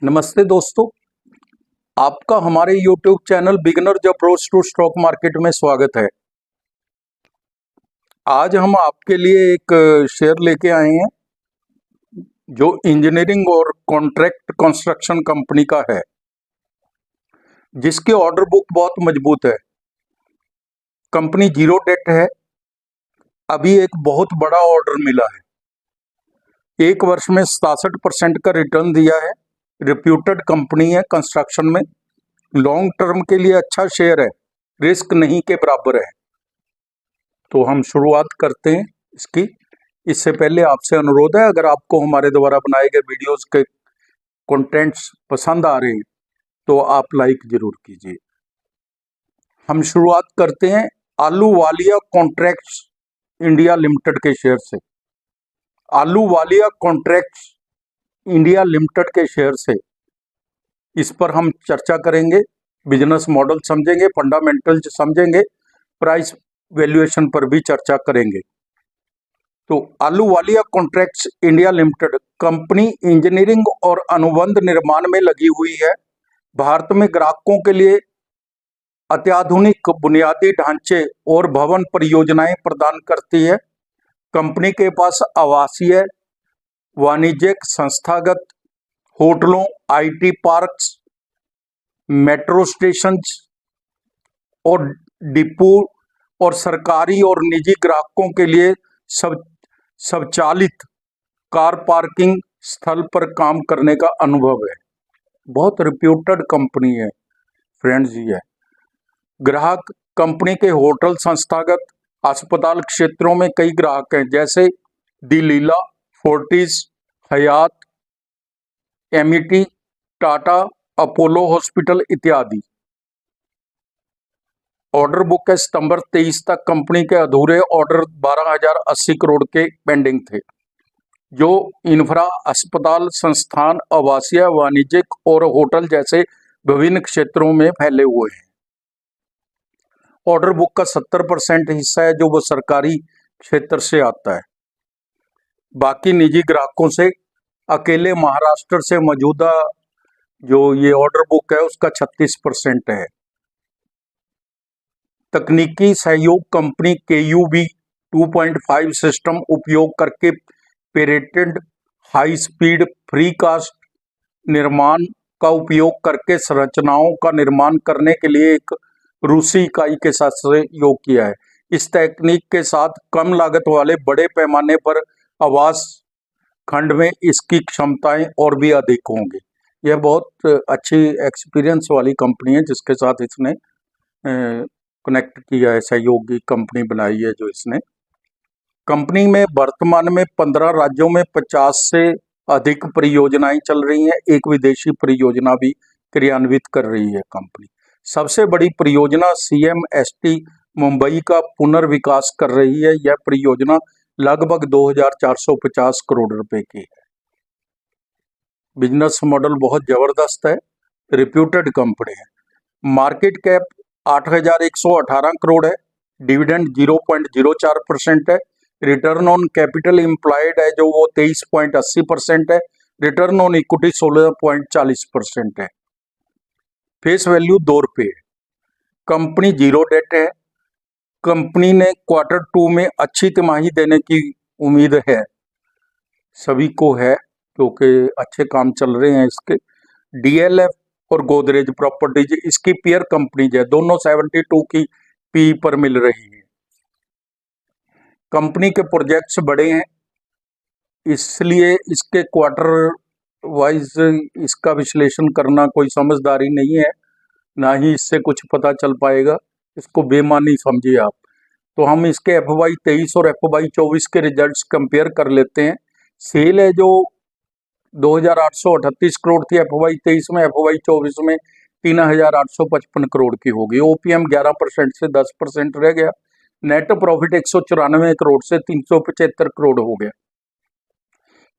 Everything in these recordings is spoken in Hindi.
नमस्ते दोस्तों, आपका हमारे YouTube channel beginners approach to stock market में स्वागत है। आज हम आपके लिए एक शेयर लेके आए हैं जो इंजीनियरिंग और कॉन्ट्रैक्ट कंस्ट्रक्शन कंपनी का है, जिसकी ऑर्डर बुक बहुत मजबूत है। कंपनी जीरो डेट है। अभी एक बहुत बड़ा ऑर्डर मिला है। 1 वर्ष में 67% का रिटर्न दिया है। रिप्यूटेड कंपनी है कंस्ट्रक्शन में। लॉन्ग टर्म के लिए अच्छा शेयर है, रिस्क नहीं के बराबर है। तो हम शुरुआत करते हैं इसकी। इससे पहले आपसे अनुरोध है, अगर आपको हमारे द्वारा बनाए गए वीडियोस के कंटेंट्स पसंद आ रहे हैं तो आप लाइक जरूर कीजिए। हम शुरुआत करते हैं आलूवालिया कॉन्ट्रैक्ट्स इंडिया लिमिटेड के शेयर से। आलूवालिया कॉन्ट्रैक्ट्स इंडिया लिमिटेड के शेयर से इस पर हम चर्चा करेंगे, बिजनेस मॉडल समझेंगे, फंडामेंटल्स समझेंगे, प्राइस वैल्यूएशन पर भी चर्चा करेंगे। तो Ahluwalia contracts India limited company engineering और अनुबंध निर्माण में लगी हुई है। भारत में ग्राहकों के लिए अत्याधुनिक बुनियादी ढांचे और भवन परियोजनाएं प्रदान करती है। कंपनी के पास आवासीय, वाणिज्यिक, संस्थागत, होटलों, आईटी पार्क्स, मेट्रो स्टेशन और डिपो और सरकारी और निजी ग्राहकों के लिए स्वचालित कार पार्किंग स्थल पर काम करने का अनुभव है। बहुत रिप्यूटेड कंपनी है फ्रेंड्स। ये ग्राहक कंपनी के होटल, संस्थागत, अस्पताल क्षेत्रों में कई ग्राहक हैं, जैसे दी लीला, फोर्टिस, हयात, एमिटी, टाटा, अपोलो हॉस्पिटल इत्यादि। ऑर्डर बुक है सितंबर 23 तक कंपनी के अधूरे ऑर्डर 12,080 करोड़ के पेंडिंग थे, जो इंफ्रा, अस्पताल, संस्थान, आवासीय, वाणिज्यिक और होटल जैसे विभिन्न क्षेत्रों में फैले हुए हैं। ऑर्डर बुक का 70% हिस्सा है जो वो सरकारी क्षेत्र से आता है। बाकी निजी ग्राहकों से अकेले महाराष्ट्र से मौजूदा जो ये ऑर्डर बुक है उसका 36% है। तकनीकी सहयोग कंपनी KUB 2.5 सिस्टम उपयोग करके patented high speed free cast निर्माण का उपयोग करके संरचनाओं का निर्माण करने के लिए एक रूसी इकाई के साथ सहयोग किया है। इस तकनीक के साथ कम लागत वाले बड़े पैमाने पर आवास खंड में इसकी क्षमताएं और भी अधिक होंगी। यह बहुत अच्छी एक्सपीरियंस वाली कंपनी है जिसके साथ इसने कनेक्ट किया है, सहयोगी कंपनी बनाई है जो इसने। कंपनी में वर्तमान में 15 राज्यों में 50 से अधिक परियोजनाएं चल रही हैं। एक विदेशी परियोजना भी क्रियान्वित कर रही है कंपनी। सबसे बड़ी परियोजना CMST मुंबई का पुनर्विकास कर रही है। यह परियोजना लगभग 2,450 करोड़ रुपए की है। बिजनेस मॉडल बहुत जबरदस्त है, रिप्यूटेड कंपनी है। मार्केट कैप 8,118 करोड़ है। डिविडेंड 0.04% है। रिटर्न ऑन कैपिटल एम्प्लॉयड है जो वो 23.80% है। रिटर्न ऑन इक्विटी 16.40% है। फेस वैल्यू 2 रुपये है। कंपनी जीरो डेट है। कंपनी ने Q2 में अच्छी तिमाही देने की उम्मीद है, सभी को है, क्योंकि अच्छे काम चल रहे हैं इसके। DLF और गोदरेज प्रॉपर्टीज इसकी पेयर कंपनीज है, दोनों 72 की पी पर मिल रही है। कंपनी के प्रोजेक्ट्स बड़े हैं, इसलिए इसके क्वार्टर वाइज इसका विश्लेषण करना कोई समझदारी नहीं है, ना ही इससे कुछ पता चल पाएगा। इसको बेमानी समझिए आप। तो हम इसके FY 23 और FY 24 के रिजल्ट्स कंपेयर कर लेते हैं। सेल है जो 2,838 करोड़ थी FY 23 में, FY 24 में 3,855 करोड़ की होगी। OPM 11% से 10% रह गया। नेट प्रॉफिट 194 करोड़ से 375 करोड़ हो गया।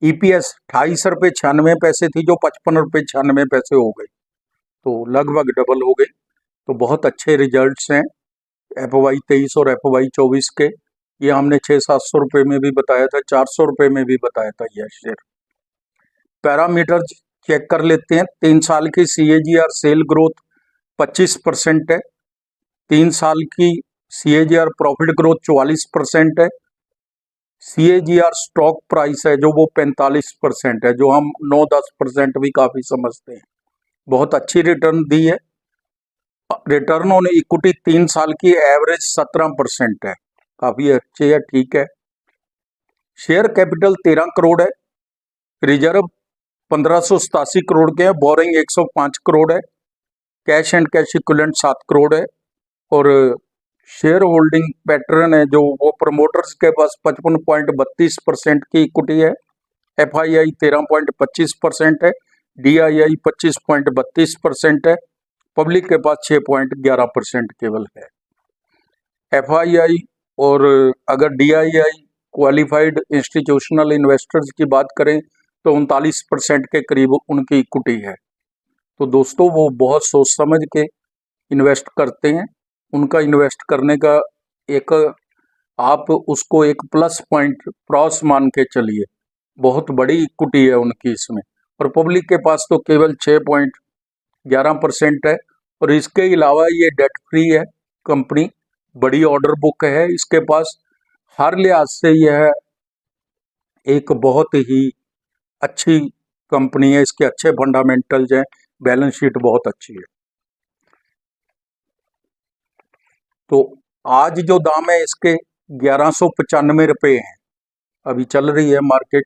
EPS 28 रुपये 96 पैसे थी जो 55 रुपये 96 पैसे हो गई, तो लगभग डबल हो गई। तो बहुत अच्छे रिजल्ट्स हैं FY 23 और FY 24 के। ये हमने 600-700 रुपये में भी बताया था, 400 रुपये में भी बताया था यह शेयर। पैरामीटर्स चेक कर लेते हैं। 3 साल की CAGR सेल ग्रोथ 25% है। 3 साल की CAGR प्रॉफिट ग्रोथ 44% है। CAGR स्टॉक प्राइस है जो वो 45% है, जो हम 9-10% भी काफी समझते हैं। बहुत अच्छी रिटर्न दी है। रिटर्न ऑन इक्विटी 3 साल की एवरेज 17% है, काफी अच्छी है, ठीक है। शेयर कैपिटल 13 करोड़ है। रिजर्व 1587 करोड़ के हैं। बोरिंग 105 करोड़ है। Cash and cash equivalent 7 crore है। और शेयर होल्डिंग पैटर्न है जो वो प्रमोटर्स के पास 55.32% की इक्विटी है। FII 13.25% है। DII 25.32% है। पब्लिक के पास 6.11% केवल है। FII और अगर DII क्वालिफाइड इंस्टीट्यूशनल इन्वेस्टर्स की बात करें तो 39% के करीब उनकी इक्विटी है। तो दोस्तों वो बहुत सोच समझ के इन्वेस्ट करते हैं। उनका इन्वेस्ट करने का एक आप उसको एक प्लस पॉइंट क्रॉस मान के चलिए। बहुत बड़ी इक्विटी है उनकी इसमें। और पब्लिक के पास तो केवल 6.11% है। और इसके अलावा ये डेट फ्री है कंपनी। बड़ी ऑर्डर बुक है इसके पास। हर लिहाज से यह एक बहुत ही अच्छी कंपनी है। इसके अच्छे फंडामेंटल्स हैं। बैलेंस शीट बहुत अच्छी है। तो आज जो दाम है इसके 1195 रुपये हैं, अभी चल रही है market.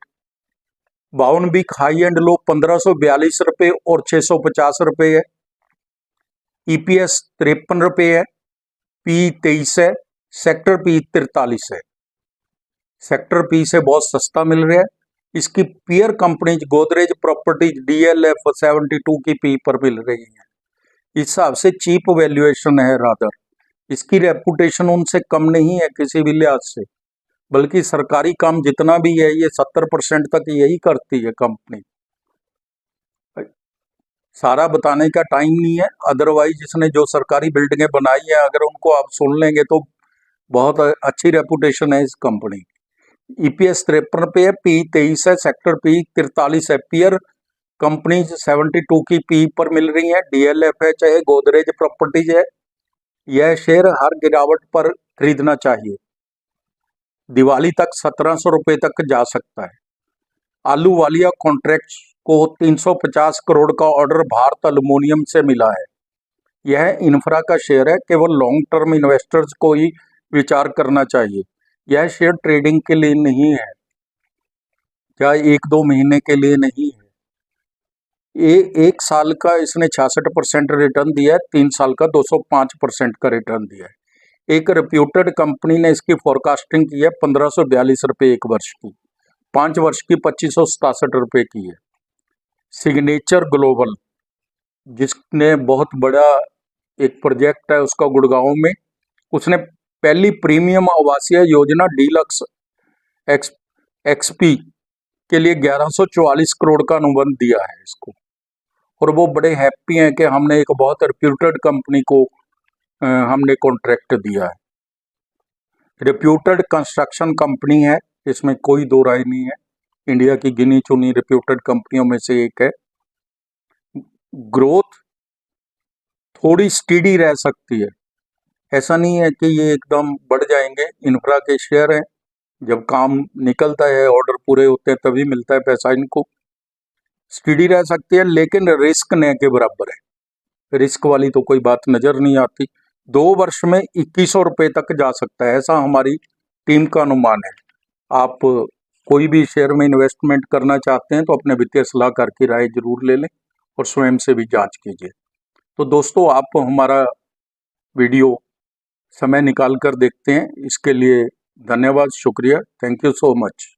52 week high and low 1542 रुपये और 650 रुपये है। EPS 53 रुपये है। P 23 है। सेक्टर P 43 है। सेक्टर P से बहुत सस्ता मिल रहा है। इसकी peer companies Godrej properties DLF 72 की P पर मिल रही है। इस हिसाब से चीप वैल्यूएशन है रादर। इसकी रेपुटेशन उनसे कम नहीं है किसी भी लिहाज से, बल्कि सरकारी काम जितना भी है ये 70% तक यही करती है कंपनी। सारा बताने का टाइम नहीं है। अदरवाइज इसने जो सरकारी बिल्डिंगें बनाई है अगर उनको आप सुन लेंगे तो बहुत अच्छी रेपुटेशन है इस कंपनी। EPS 53 पे है। P 23 है। सेक्टर P 43 है। पीयर कंपनीज 72 की P पर मिल रही है। DLF है चाहे गोदरेज प्रॉपर्टीज है। यह शेयर हर गिरावट पर खरीदना चाहिए। दिवाली तक 1700 रुपये तक जा सकता है। आलू वालिया कॉन्ट्रैक्ट्स को 350 करोड़ का ऑर्डर भारत एल्युमिनियम से मिला है। यह इंफ्रा का शेयर है। केवल लॉन्ग टर्म इन्वेस्टर्स को ही विचार करना चाहिए। यह शेयर ट्रेडिंग के लिए नहीं है या 1-2 महीने के लिए नहीं है। एक साल का इसने 66% रिटर्न दिया है। 3 साल का 205% का रिटर्न दिया है। एक रिप्यूटेड कंपनी ने इसकी फोरकास्टिंग की है 1542 रुपये एक वर्ष की। 5 वर्ष की 2567 रुपये की है। सिग्नेचर ग्लोबल जिसने बहुत बड़ा एक प्रोजेक्ट है उसका गुड़गांव में, उसने पहली प्रीमियम आवासीय योजना डीलक्स XP के लिए 1144 करोड़ का अनुबंध दिया है इसको। और वो बड़े हैप्पी हैं कि हमने एक बहुत रिप्यूटेड कंपनी को हमने कॉन्ट्रैक्ट दिया है। रिप्यूटेड कंस्ट्रक्शन कंपनी है, इसमें कोई दो राय नहीं है। इंडिया की गिनी चुनी रिप्यूटेड कंपनियों में से एक है। ग्रोथ थोड़ी स्टीडी रह सकती है, ऐसा नहीं है कि ये एकदम बढ़ जाएंगे। इंफ्रा के शेयर हैं, जब काम निकलता है ऑर्डर पूरे होते हैं तभी मिलता है पैसा इनको। स्टीडी रह सकती है लेकिन रिस्क न के बराबर है। रिस्क वाली तो कोई बात नजर नहीं आती। 2 वर्ष में 2100 रुपये तक जा सकता है, ऐसा हमारी टीम का अनुमान है। आप कोई भी शेयर में इन्वेस्टमेंट करना चाहते हैं तो अपने वित्तीय सलाहकार की राय जरूर ले लें और स्वयं से भी जांच कीजिए। तो दोस्तों आप हमारा वीडियो समय निकाल कर देखते हैं, इसके लिए धन्यवाद, शुक्रिया, थैंक यू सो मच।